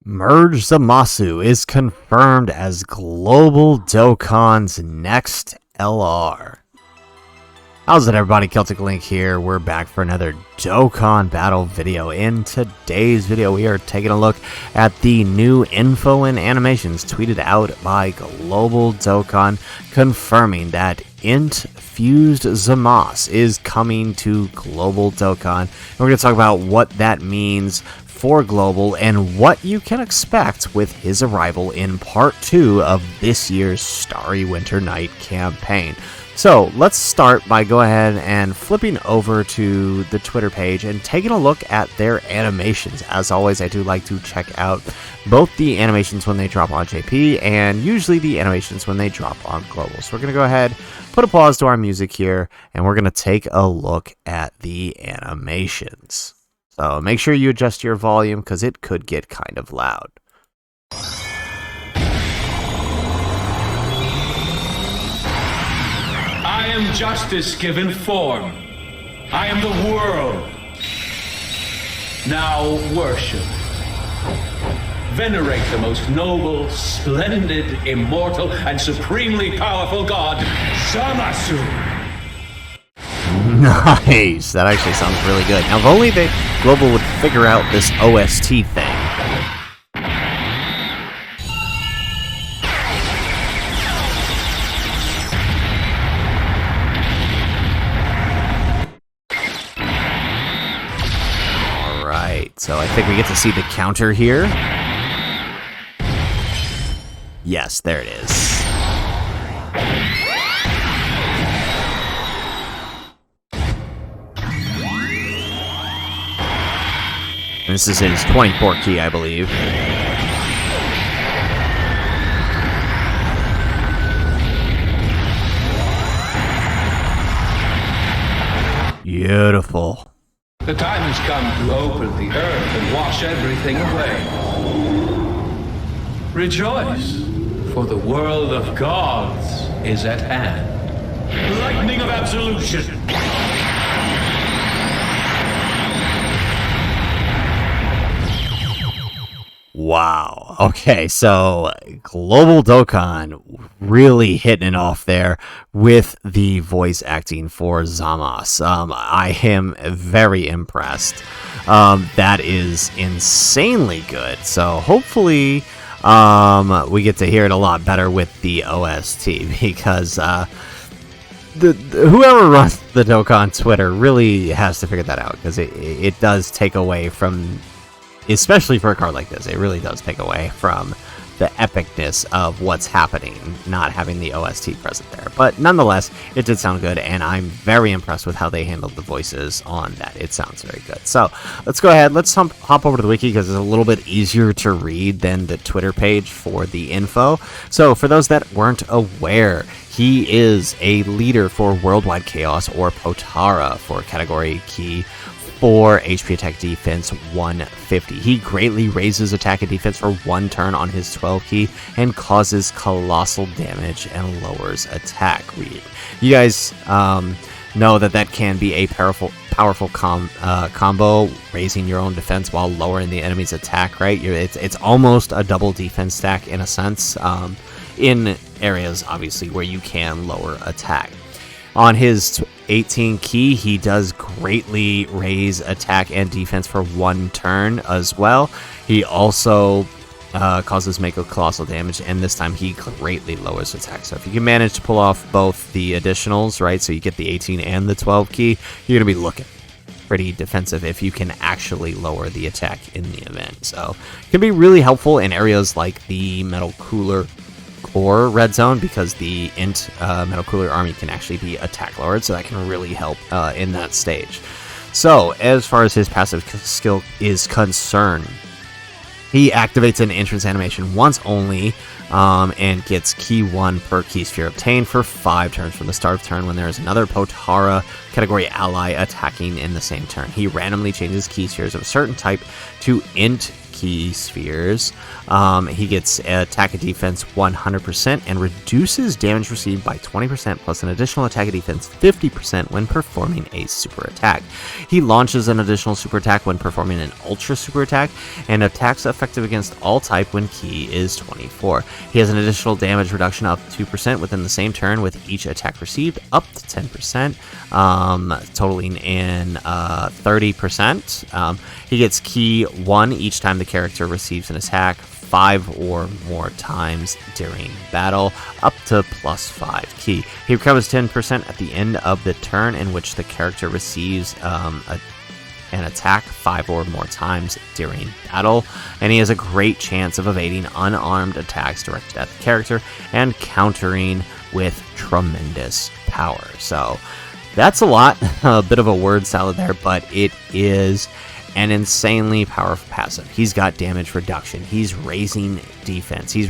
Merge ZAMASU is confirmed as Global Dokkan's next LR. How's it, everybody? Celtic Link here. We're back for another Dokkan battle video. In today's video, we are taking a look at the new info and animations tweeted out by Global Dokkan, confirming that Fused ZAMAS is coming to Global Dokkan. And we're going to talk about what that means for Global and what you can expect with his arrival in Part 2 of this year's Starry Winter Night campaign. So let's start by going ahead and flipping over to the Twitter page and taking a look at their animations. As always, I do like to check out both the animations when they drop on JP and usually the animations when they drop on Global. So we're going to go ahead, put a pause to our music here, and we're going to take a look at the animations. So make sure you adjust your volume because it could get kind of loud. I am justice given form. I am the world. Now worship. Venerate the most noble, splendid, immortal, and supremely powerful god, ZAMASU. Nice! That actually sounds really good. Now, if only Global would figure out this OST thing. Alright, so I think we get to see the counter here. Yes, there it is. This is his 24 key, I believe. Beautiful. The time has come to open the earth and wash everything away. Rejoice, for the world of gods is at hand. Lightning of absolution. Wow. Okay, so Global Dokkan really hitting it off there with the voice acting for ZAMAS. I am very impressed. That is insanely good. So hopefully we get to hear it a lot better with the OST because whoever runs the Dokkan Twitter really has to figure that out because it does take away from, especially for a card like this, it really does take away from the epicness of what's happening, not having the OST present there. But nonetheless, it did sound good, and I'm very impressed with how they handled the voices on that. It sounds very good. So let's go ahead, let's hop over to the wiki because it's a little bit easier to read than the Twitter page for the info. So for those that weren't aware, he is a leader for Worldwide Chaos, or Potara for category key 4 HP attack defense 150. He greatly raises attack and defense for 1 turn on his 12 key and causes colossal damage and lowers attack. You guys know that can be a powerful combo, raising your own defense while lowering the enemy's attack, right? It's almost a double defense stack in a sense, in areas obviously where you can lower attack. On his 18 key, he does greatly raise attack and defense for 1 turn as well. He also causes Mako colossal damage, and this time he greatly lowers attack. So if you can manage to pull off both the additionals, right, so you get the 18 and the 12 key, you're going to be looking pretty defensive if you can actually lower the attack in the event. So it can be really helpful in areas like the Metal Cooler or red zone, because the Metal Cooler army can actually be attack lowered, so that can really help in that stage. So as far as his passive skill is concerned, he activates an entrance animation once only, and gets key 1 per key sphere obtained for 5 turns from the start of turn when there is another Potara category ally attacking in the same turn. He randomly changes key spheres of a certain type to key spheres. He gets attack and defense 100% and reduces damage received by 20% plus an additional attack and defense 50% when performing a super attack. He launches an additional super attack when performing an ultra super attack and attacks effective against all type when key is 24. He has an additional damage reduction of 2% within the same turn with each attack received up to 10%, totaling in 30%. He gets key 1 each time the character receives an attack 5 or more times during battle, up to +5 key. He recovers 10% at the end of the turn in which the character receives an attack 5 or more times during battle, and he has a great chance of evading unarmed attacks directed at the character and countering with tremendous power. So that's a lot, a bit of a word salad there, but it is an insanely powerful passive. He's got damage reduction. He's raising defense. He's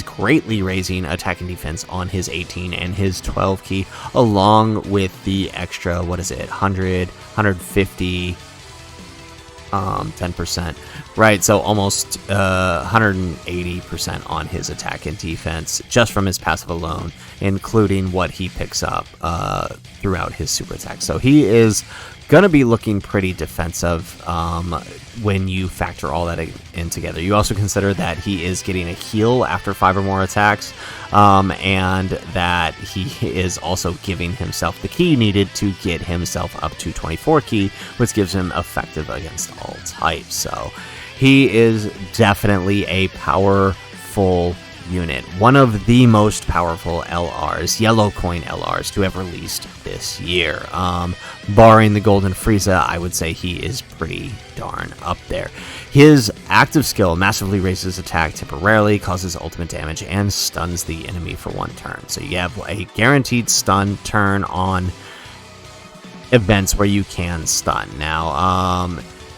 greatly raising attack and defense on his 18 and his 12 key, along with the extra, 100, 150, 10%, right? So almost 180% on his attack and defense just from his passive alone, including what he picks up throughout his super attack. So he is gonna be looking pretty defensive when you factor all that in together. You also consider that he is getting a heal after 5 or more attacks, and that he is also giving himself the key needed to get himself up to 24 key, which gives him effective against all types. So he is definitely a powerful unit, one of the most powerful LRs, yellow coin LRs, to have released this year. Barring the Golden Frieza, I would say he is pretty darn up there. His active skill massively raises attack temporarily, causes ultimate damage, and stuns the enemy for 1 turn. So you have a guaranteed stun turn on events where you can stun. Now,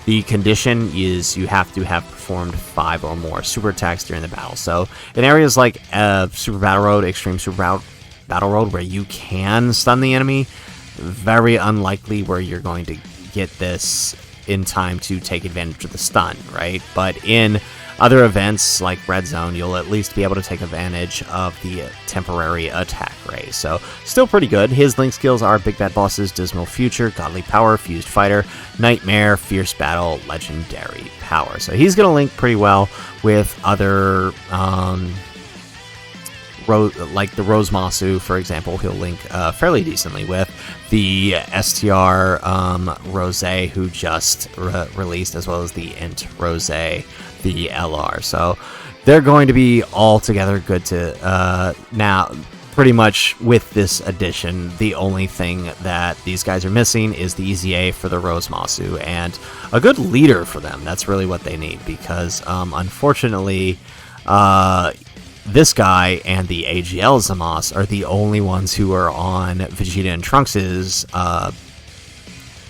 the condition is you have to have performed 5 or more super attacks during the battle. So in areas like Super Battle Road, Extreme Super Battle Road, where you can stun the enemy, very unlikely where you're going to get this in time to take advantage of the stun, right? But in other events like Red Zone, you'll at least be able to take advantage of the temporary attack ray. So still pretty good. His link skills are Big Bad Bosses, Dismal Future, Godly Power, Fused Fighter, Nightmare, Fierce Battle, Legendary Power. So he's going to link pretty well with other like the ZAMASU, for example. He'll link fairly decently with the STR Rose, who just released, as well as the Int Rose, the LR. So they're going to be all together good to now. Pretty much with this addition, the only thing that these guys are missing is the EZA for the ZAMASU and a good leader for them. That's really what they need, because unfortunately this guy and the AGL ZAMAS are the only ones who are on Vegeta and Trunks'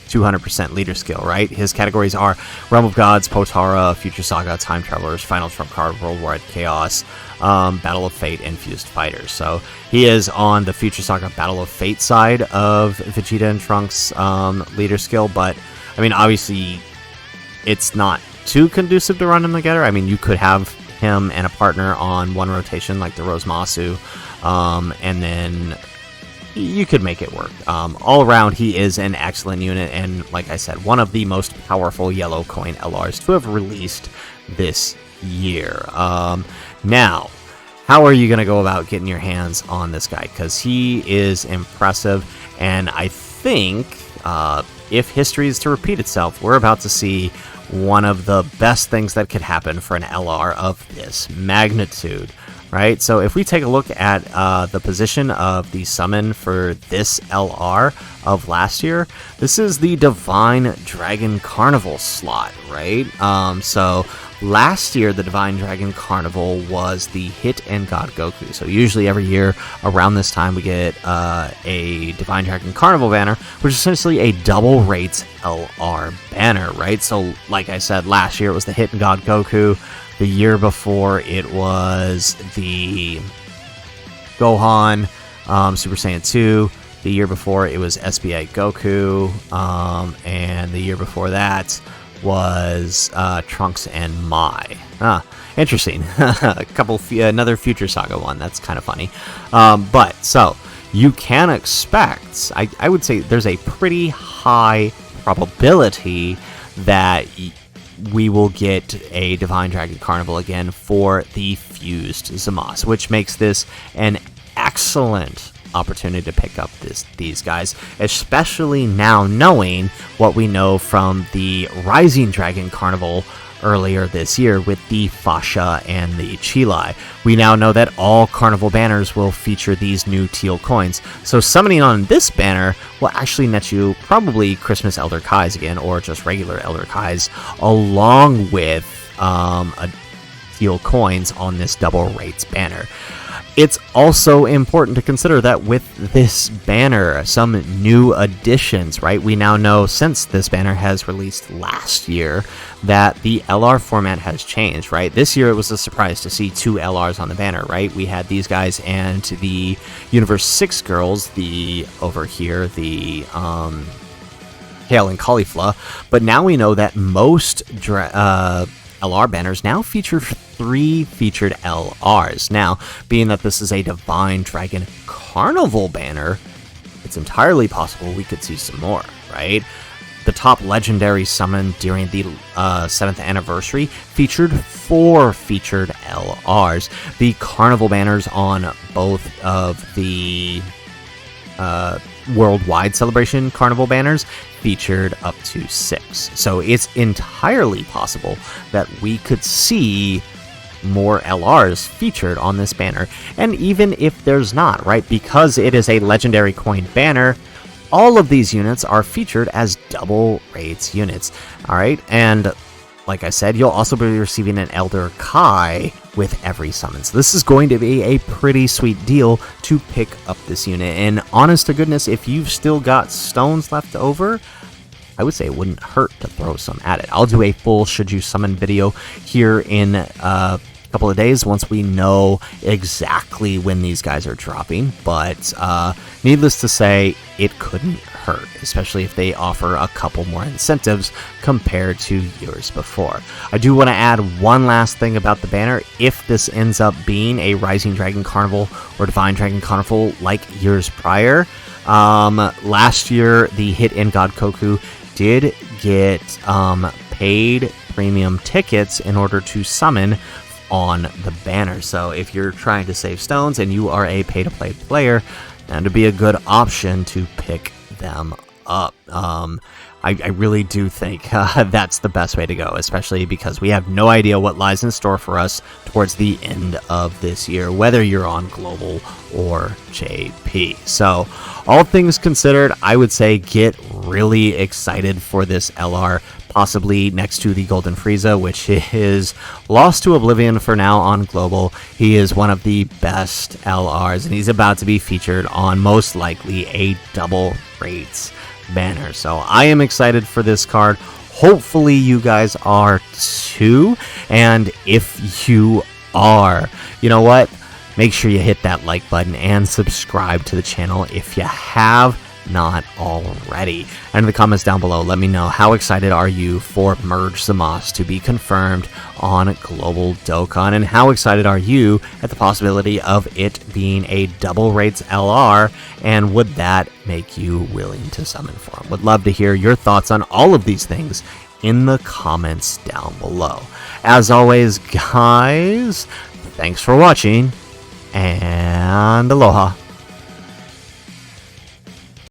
200% leader skill, right? His categories are Realm of Gods, Potara, Future Saga, Time Travelers, Final Trump Card, Worldwide Chaos, Battle of Fate, and Fused Fighters. So he is on the Future Saga Battle of Fate side of Vegeta and Trunks' leader skill, but I mean, obviously it's not too conducive to run them together. I mean, you could have him and a partner on one rotation like the ZAMASU, and then you could make it work. All around, he is an excellent unit, and like I said, one of the most powerful yellow coin LRs to have released this year. Now, how are you going to go about getting your hands on this guy? Because he is impressive, and I think if history is to repeat itself, we're about to see one of the best things that could happen for an LR of this magnitude, right? So if we take a look at the position of the summon for this LR of last year, this is the Divine Dragon Carnival slot, right? So last year, the Divine Dragon Carnival was the Hit and God Goku. So usually every year around this time, we get a Divine Dragon Carnival banner, which is essentially a double rates LR banner, right? So like I said, last year it was the Hit and God Goku. The year before, it was the Gohan Super Saiyan 2. The year before, it was SBI Goku. And the year before that was Trunks and Mai. Interesting. Another Future Saga one. That's kind of funny. But so you can expect, I would say there's a pretty high probability that we will get a Divine Dragon Carnival again for the fused ZAMASU, which makes this an excellent opportunity to pick up these guys, especially now knowing what we know from the Rising Dragon Carnival earlier this year with the Fascia and the Chilai. We now know that all Carnival banners will feature these new teal coins, so summoning on this banner will actually net you probably Christmas Elder Kais again, or just regular Elder Kais, along with teal coins on this double rates banner. It's also important to consider that with this banner, some new additions, right? We now know, since this banner has released last year, that the LR format has changed, right? This year it was a surprise to see 2 LRs on the banner, right? We had these guys and the Universe 6 girls, over here, the Kale and Caulifla, but now we know that most LR banners now feature 3 featured LRs. Now, being that this is a Divine Dragon Carnival banner, it's entirely possible we could see some more, right? The top legendary summon during the 7th anniversary featured 4 featured LRs. The Carnival banners on both of the Worldwide Celebration Carnival banners featured up to 6. So it's entirely possible that we could see more LRs featured on this banner. And even if there's not, right, because it is a legendary coin banner, all of these units are featured as double rates units. All right, and like I said, you'll also be receiving an Elder Kai with every summon. So this is going to be a pretty sweet deal to pick up this unit. And honest to goodness, if you've still got stones left over, I would say it wouldn't hurt to throw some at it. I'll do a full should you summon video here in a couple of days once we know exactly when these guys are dropping. But needless to say, it couldn't hurt, especially if they offer a couple more incentives compared to years before. I do want to add one last thing about the banner. If this ends up being a Rising Dragon Carnival or Divine Dragon Carnival like years prior, last year the Hit and God Koku did get paid premium tickets in order to summon on the banner. So if you're trying to save stones and you are a pay-to-play player, then to be a good option to pick them up. I really do think that's the best way to go, especially because we have no idea what lies in store for us towards the end of this year, whether you're on Global or JP. So, all things considered, I would say get really excited for this LR, possibly next to the Golden Frieza, which is lost to oblivion for now on Global. He is one of the best LRs, and he's about to be featured on most likely a double rates banner. So I am excited for this card. Hopefully you guys are too. And if you are, you know what? Make sure you hit that like button and subscribe to the channel if you have not already. And in the comments down below, let me know, how excited are you for MERGED ZAMASU to be confirmed on Global Dokkan, and how excited are you at the possibility of it being a double rates LR, and would that make you willing to summon for him? Would love to hear your thoughts on all of these things in the comments down below. As always, guys, thanks for watching, and aloha.